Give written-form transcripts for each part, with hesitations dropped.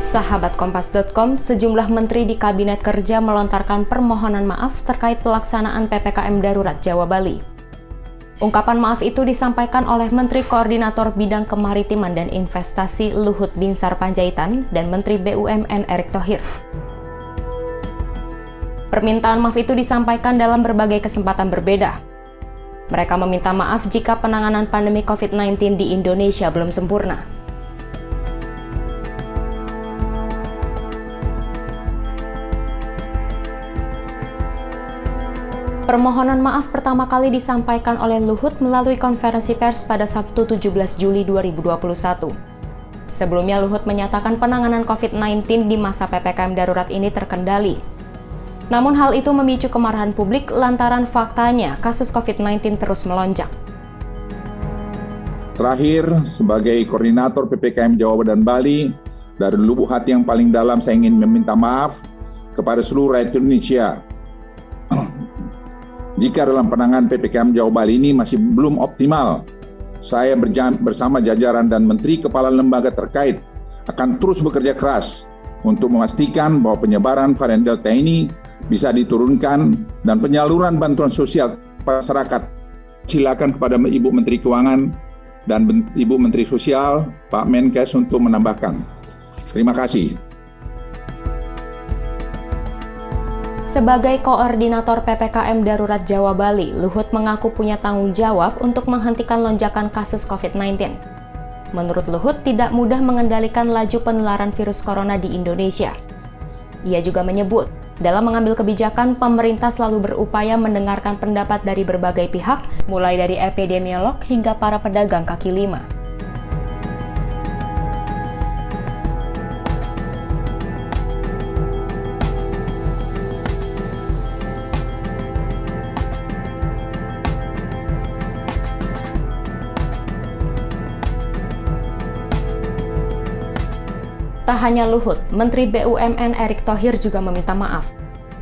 Sahabat Kompas.com, sejumlah menteri di Kabinet Kerja melontarkan permohonan maaf terkait pelaksanaan PPKM Darurat Jawa Bali. Ungkapan maaf itu disampaikan oleh Menteri Koordinator Bidang Kemaritiman dan Investasi Luhut Binsar Panjaitan dan Menteri BUMN Erick Thohir. Permintaan maaf itu disampaikan dalam berbagai kesempatan berbeda. Mereka meminta maaf jika penanganan pandemi COVID-19 di Indonesia belum sempurna. Permohonan maaf pertama kali disampaikan oleh Luhut melalui konferensi pers pada Sabtu 17 Juli 2021. Sebelumnya Luhut menyatakan penanganan COVID-19 di masa PPKM darurat ini terkendali. Namun hal itu memicu kemarahan publik lantaran faktanya kasus COVID-19 terus melonjak. Terakhir, sebagai koordinator PPKM Jawa dan Bali, dari lubuk hati yang paling dalam saya ingin meminta maaf kepada seluruh rakyat Indonesia. Jika dalam penanganan PPKM Jawa Bali ini masih belum optimal, saya bersama jajaran dan menteri kepala lembaga terkait akan terus bekerja keras untuk memastikan bahwa penyebaran varian Delta ini bisa diturunkan dan penyaluran bantuan sosial masyarakat. Silakan kepada Ibu Menteri Keuangan dan Ibu Menteri Sosial, Pak Menkes untuk menambahkan. Terima kasih. Sebagai koordinator PPKM Darurat Jawa Bali, Luhut mengaku punya tanggung jawab untuk menghentikan lonjakan kasus COVID-19. Menurut Luhut, tidak mudah mengendalikan laju penularan virus corona di Indonesia. Ia juga menyebut, dalam mengambil kebijakan, pemerintah selalu berupaya mendengarkan pendapat dari berbagai pihak, mulai dari epidemiolog hingga para pedagang kaki lima. Tak hanya Luhut, Menteri BUMN Erick Thohir juga meminta maaf.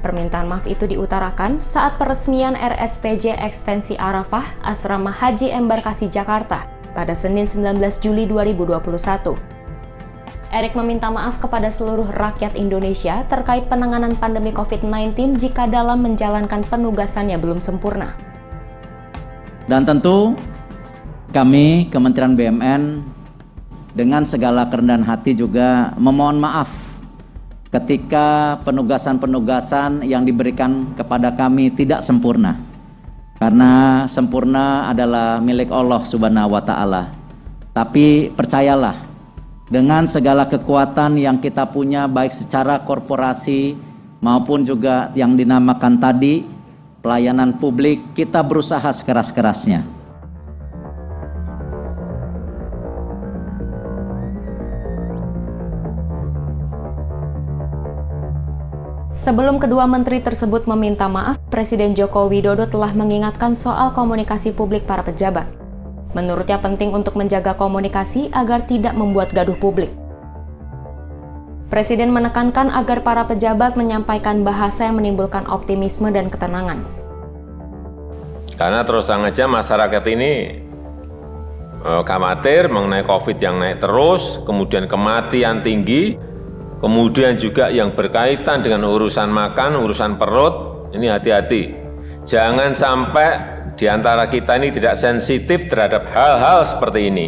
Permintaan maaf itu diutarakan saat peresmian RSPJ Ekstensi Arafah Asrama Haji Embarkasi Jakarta pada Senin 19 Juli 2021. Erick meminta maaf kepada seluruh rakyat Indonesia terkait penanganan pandemi COVID-19 jika dalam menjalankan penugasannya belum sempurna. Dan tentu kami Kementerian BUMN dengan segala kerendahan hati juga memohon maaf ketika penugasan-penugasan yang diberikan kepada kami tidak sempurna. Karena sempurna adalah milik Allah Subhanahu wa Ta'ala. Tapi percayalah, dengan segala kekuatan yang kita punya baik secara korporasi maupun juga yang dinamakan tadi pelayanan publik, kita berusaha sekeras-kerasnya. Sebelum kedua menteri tersebut meminta maaf, Presiden Joko Widodo telah mengingatkan soal komunikasi publik para pejabat. Menurutnya penting untuk menjaga komunikasi agar tidak membuat gaduh publik. Presiden menekankan agar para pejabat menyampaikan bahasa yang menimbulkan optimisme dan ketenangan. Karena terus terang aja masyarakat ini khawatir mengenai COVID yang naik terus, kemudian kematian tinggi, kemudian juga yang berkaitan dengan urusan makan, urusan perut, ini hati-hati. Jangan sampai di antara kita ini tidak sensitif terhadap hal-hal seperti ini.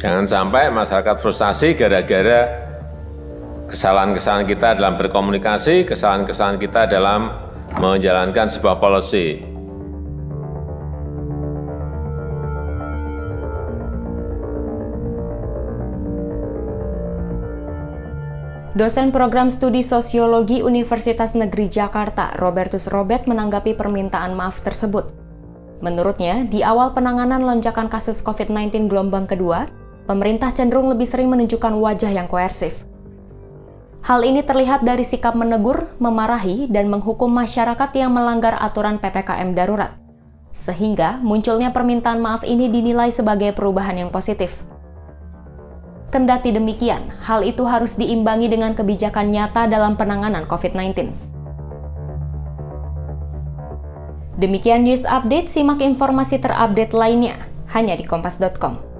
Jangan sampai masyarakat frustasi gara-gara kesalahan-kesalahan kita dalam berkomunikasi, kesalahan-kesalahan kita dalam menjalankan sebuah policy. Dosen Program Studi Sosiologi Universitas Negeri Jakarta, Robertus Robert, menanggapi permintaan maaf tersebut. Menurutnya, di awal penanganan lonjakan kasus COVID-19 gelombang kedua, pemerintah cenderung lebih sering menunjukkan wajah yang koersif. Hal ini terlihat dari sikap menegur, memarahi, dan menghukum masyarakat yang melanggar aturan PPKM darurat. Sehingga munculnya permintaan maaf ini dinilai sebagai perubahan yang positif. Kendati demikian, hal itu harus diimbangi dengan kebijakan nyata dalam penanganan COVID-19. Demikian news update, simak informasi terupdate lainnya hanya di kompas.com.